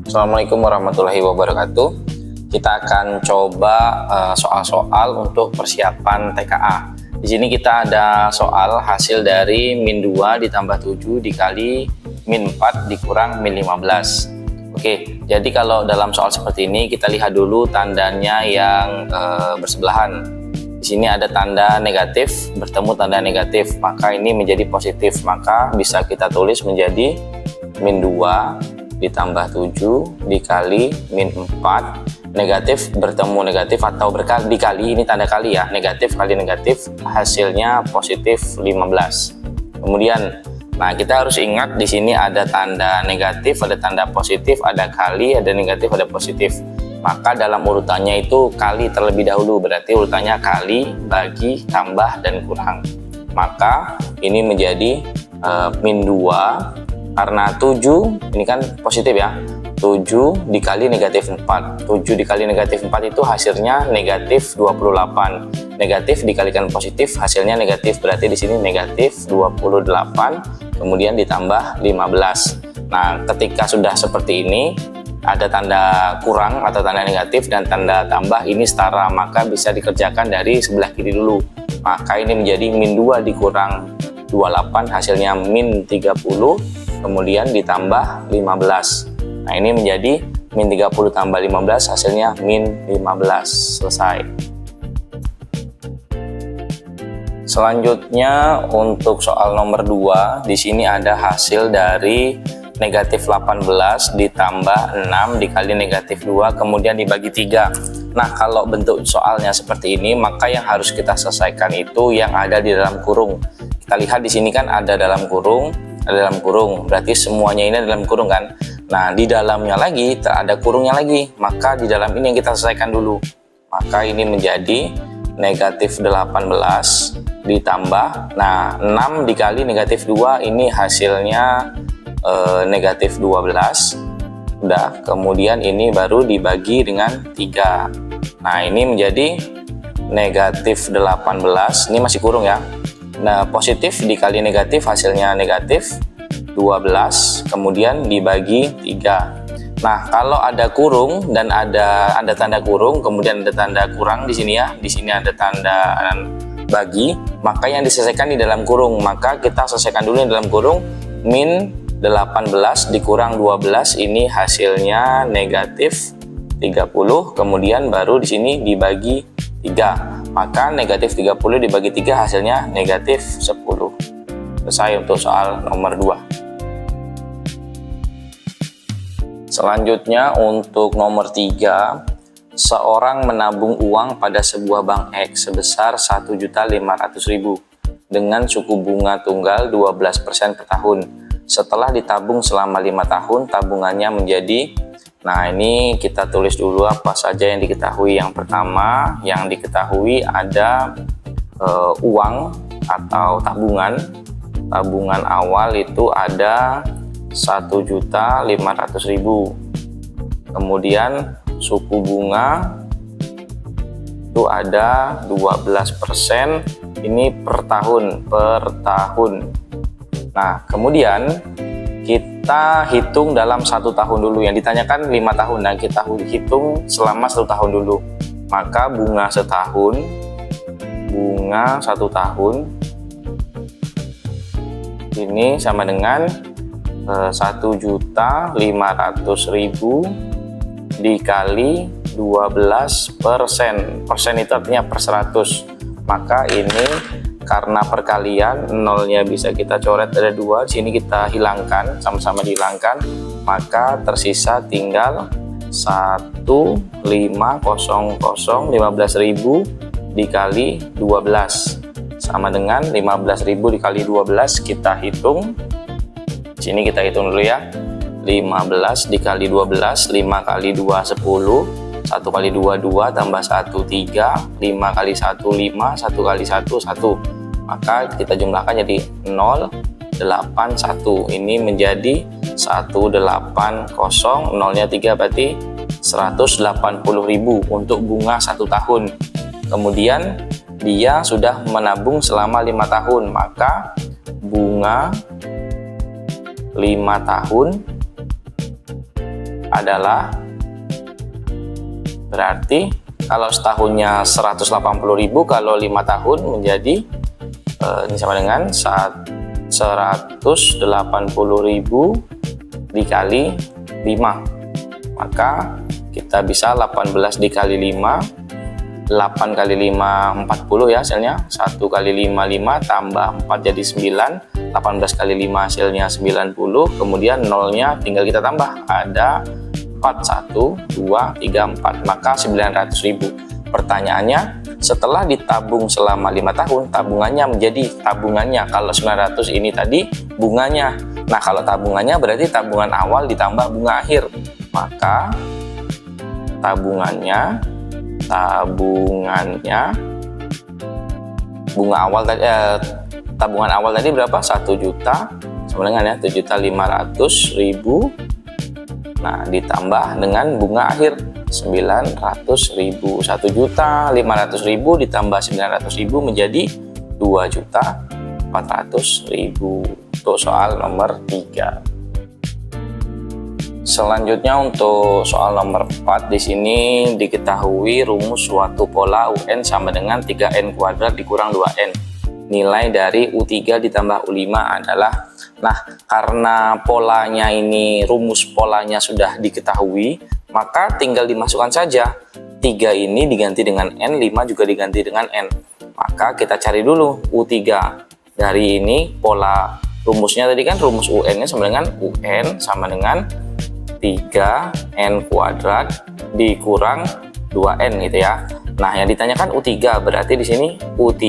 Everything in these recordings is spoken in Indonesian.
Assalamualaikum warahmatullahi wabarakatuh. Kita akan coba soal-soal untuk persiapan TKA. Di sini kita ada soal hasil dari min 2 ditambah 7 dikali min 4 dikurang min 15. Oke, jadi kalau dalam soal seperti ini kita lihat dulu tandanya yang bersebelahan. Di sini ada tanda negatif bertemu tanda negatif, maka ini menjadi positif, maka bisa kita tulis menjadi min 2 ditambah 7 dikali min 4, negatif bertemu negatif atau dikali, ini tanda kali ya, negatif kali negatif hasilnya positif 15. Kemudian nah kita harus ingat di sini ada tanda negatif, ada tanda positif, ada kali, ada negatif, ada positif. Maka dalam urutannya itu kali terlebih dahulu, berarti urutannya kali, bagi, tambah, dan kurang. Maka ini menjadi min 2 karena 7 ini kan positif ya, 7 dikali negatif 4, 7 dikali negatif 4 itu hasilnya negatif 28, negatif dikalikan positif hasilnya negatif, berarti di sini negatif 28 kemudian ditambah 15. Nah ketika sudah seperti ini ada tanda kurang atau tanda negatif dan tanda tambah ini setara, maka bisa dikerjakan dari sebelah kiri dulu. Maka ini menjadi min 2 dikurang 28 hasilnya min 30 kemudian ditambah 15. Nah ini menjadi min 30 tambah 15 hasilnya min 15. Selesai. Selanjutnya untuk soal nomor 2, di sini ada hasil dari negatif 18 ditambah 6 dikali negatif 2 kemudian dibagi 3. Nah kalau bentuk soalnya seperti ini, maka yang harus kita selesaikan itu yang ada di dalam kurung. Kita lihat di sini kan ada dalam kurung, berarti semuanya ini dalam kurung kan. Nah di dalamnya lagi ada kurungnya lagi, maka di dalam ini yang kita selesaikan dulu. Maka ini menjadi negatif 18 ditambah, nah 6 dikali negatif 2 ini hasilnya negatif 12. Udah, kemudian ini baru dibagi dengan 3. Nah ini menjadi negatif 18, ini masih kurung ya. Nah positif dikali negatif hasilnya negatif 12 kemudian dibagi 3. Nah kalau ada kurung dan ada tanda kurung kemudian ada tanda kurang di sini ya, di sini ada tanda bagi, maka yang diselesaikan di dalam kurung, maka kita selesaikan dulu di dalam kurung. Min 18 dikurang 12 ini hasilnya negatif 30 kemudian baru di sini dibagi 3. Maka negatif 30 dibagi 3 hasilnya negatif 10. Selesai untuk soal nomor 2. Selanjutnya untuk nomor 3, seorang menabung uang pada sebuah bank X sebesar 1.500.000 dengan suku bunga tunggal 12% per tahun. Setelah ditabung selama 5 tahun, tabungannya menjadi, nah ini kita tulis dulu apa saja yang diketahui. Yang pertama yang diketahui ada uang atau tabungan awal itu ada 1.500.000. Kemudian suku bunga itu ada 12%, ini per tahun. Nah kemudian kita hitung dalam 1 tahun dulu, yang ditanyakan 5 tahun, dan kita hitung selama 1 tahun dulu. Maka bunga 1 tahun ini sama dengan 1.500.000 dikali 12%. Persen itu artinya per 100. Maka ini karena perkalian, nolnya bisa kita coret ada 2, sini kita hilangkan, sama-sama dihilangkan, maka tersisa tinggal 1.500.000 dikali 12 sama dengan 15.000 dikali 12. Kita hitung, sini kita hitung dulu ya, 15 dikali 12, 5 kali 2 10, 1 kali 2 2 tambah 1 3, 5 kali 1 5, 1 kali 1 1. Maka kita jumlahkan jadi 081. Ini menjadi 180, nolnya 3 berarti 180.000 untuk bunga 1 tahun. Kemudian dia sudah menabung selama 5 tahun, maka bunga 5 tahun adalah, berarti kalau setahunnya 180.000, kalau 5 tahun menjadi ini sama dengan 180.000 dikali 5. Maka kita bisa 18 dikali 5, 8 kali 5 40 ya hasilnya. 1 kali 5 5 tambah 4 jadi 9, 18 kali 5 hasilnya 90. Kemudian nolnya tinggal kita tambah, ada 4, 1, 2, 3, 4, maka 900.000. Pertanyaannya, setelah ditabung selama 5 tahun, tabungannya menjadi tabungannya. Kalau 900 ini tadi bunganya. Nah, kalau tabungannya berarti tabungan awal ditambah bunga akhir. Maka tabungannya bunga awal tadi tabungan awal tadi berapa? 1 juta sama dengan ya 7.500.000. Nah, ditambah dengan bunga akhir 900.000. 1.500.000 ditambah 900.000 menjadi 2.400.000 untuk soal nomor 3. Selanjutnya untuk soal nomor 4, di sini diketahui rumus suatu pola UN sama dengan 3n kuadrat dikurang 2n. Nilai dari U3 ditambah U5 adalah, nah karena polanya ini, rumus polanya sudah diketahui, maka tinggal dimasukkan saja. 3 ini diganti dengan N, 5 juga diganti dengan N. Maka kita cari dulu U3. Dari ini pola rumusnya tadi kan rumus UN-nya sama dengan UN sama dengan 3n kuadrat dikurang 2n gitu ya. Nah, yang ditanyakan U3, berarti di sini U3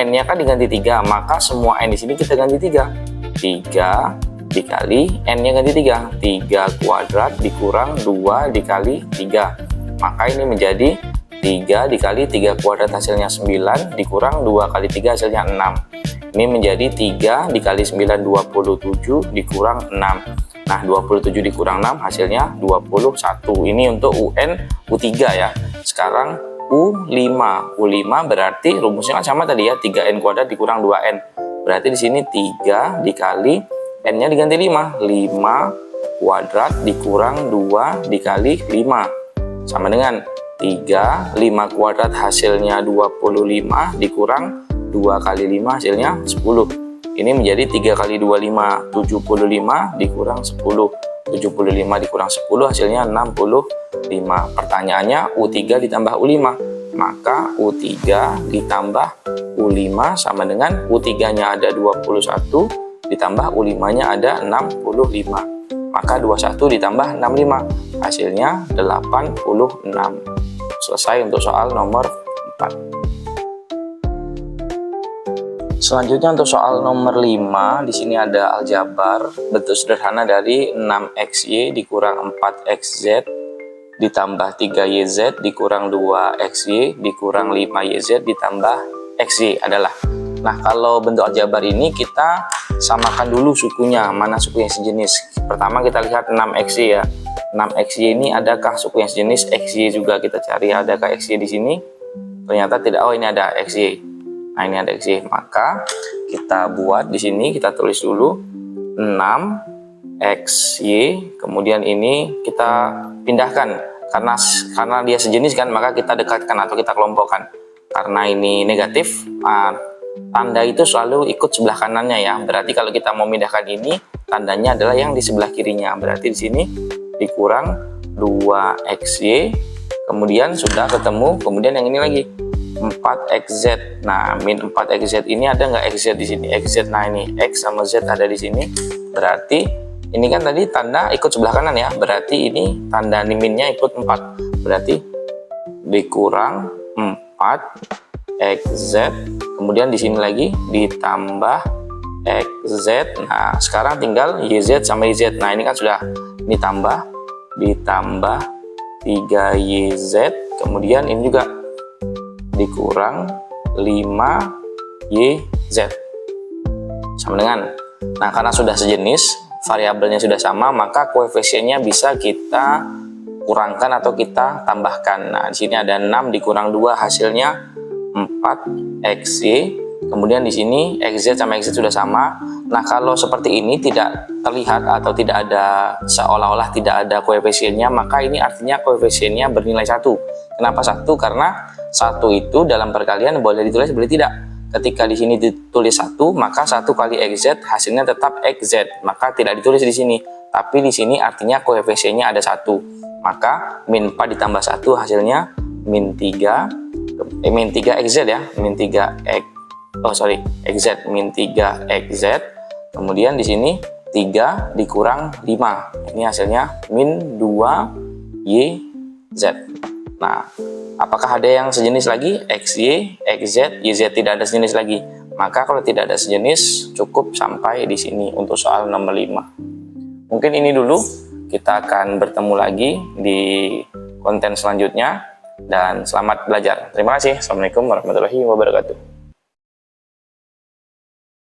n-nya kan diganti 3, maka semua n di sini kita ganti 3. 3 dikali n-nya ganti 3. 3 kuadrat dikurang 2 dikali 3. Maka ini menjadi 3 dikali 3 kuadrat hasilnya 9 dikurang 2 kali 3 hasilnya 6. Ini menjadi 3 dikali 9 27 dikurang 6. Nah, 27 dikurang 6 hasilnya 21. Ini untuk UN U3 ya. Sekarang U5. U5 berarti rumusnya kan sama tadi ya, 3n kuadrat dikurang 2n. Berarti di sini 3 dikali n-nya diganti 5. 5 kuadrat dikurang 2 dikali 5. Sama dengan 3, 5 kuadrat hasilnya 25 dikurang 2 kali 5 hasilnya 10. Ini menjadi 3 kali 25, 75 dikurang 10. 75 dikurang 10 hasilnya 65. Pertanyaannya U3 ditambah U5. Maka U3 ditambah U5 sama dengan U3-nya ada 21 ditambah U5-nya ada 65. Maka 21 ditambah 65 hasilnya 86. Selesai untuk soal nomor 4. Selanjutnya untuk soal nomor 5, di sini ada aljabar bentuk sederhana dari 6xy dikurang 4xz ditambah 3yz dikurang 2xy dikurang 5yz ditambah xy adalah. Nah, kalau bentuk aljabar ini kita samakan dulu sukunya, mana suku yang sejenis. Pertama kita lihat 6xy ya. 6xy ini adakah suku yang sejenis? Xy juga kita cari, adakah xy di sini? Ternyata tidak. Oh, ini ada xy. Nah, ini ada xy, maka kita buat di sini, kita tulis dulu 6xy, kemudian ini kita pindahkan karena dia sejenis kan, maka kita dekatkan atau kita kelompokkan. Karena ini negatif, tanda itu selalu ikut sebelah kanannya ya. Berarti kalau kita mau memindahkan ini, tandanya adalah yang di sebelah kirinya. Berarti di sini dikurang 2xy, kemudian sudah ketemu, kemudian yang ini lagi 4xz. Nah, min 4xz ini ada nggak xz di sini? Xz, nah ini x sama z ada di sini. Berarti ini kan tadi tanda ikut sebelah kanan ya. Berarti ini tanda minnya ikut 4. Berarti dikurang 4xz. Kemudian di sini lagi ditambah xz. Nah, sekarang tinggal yz sama yz. Nah, ini kan sudah ditambah 3yz. Kemudian ini juga dikurang 5yz sama dengan, nah karena sudah sejenis, variabelnya sudah sama, maka koefisiennya bisa kita kurangkan atau kita tambahkan. Nah, di sini ada 6 dikurang 2 hasilnya 4xy, Kemudian di sini XZ sama XZ sudah sama. Nah, kalau seperti ini tidak terlihat atau tidak ada, seolah-olah tidak ada koefisiennya, maka ini artinya koefisiennya bernilai 1. Kenapa 1? Karena 1 itu dalam perkalian boleh ditulis boleh tidak. Ketika di sini ditulis 1, maka 1 kali XZ hasilnya tetap XZ, maka tidak ditulis di sini. Tapi di sini artinya koefisiennya ada 1. Maka min 4 ditambah 1 hasilnya min 3 XZ ya, XZ min 3 XZ. Kemudian di sini 3 dikurang 5. Ini hasilnya min 2 YZ. Nah, apakah ada yang sejenis lagi? XY, XZ, YZ tidak ada sejenis lagi. Maka kalau tidak ada sejenis, cukup sampai di sini untuk soal nomor 5. Mungkin ini dulu, kita akan bertemu lagi di konten selanjutnya. Dan selamat belajar. Terima kasih. Assalamualaikum warahmatullahi wabarakatuh.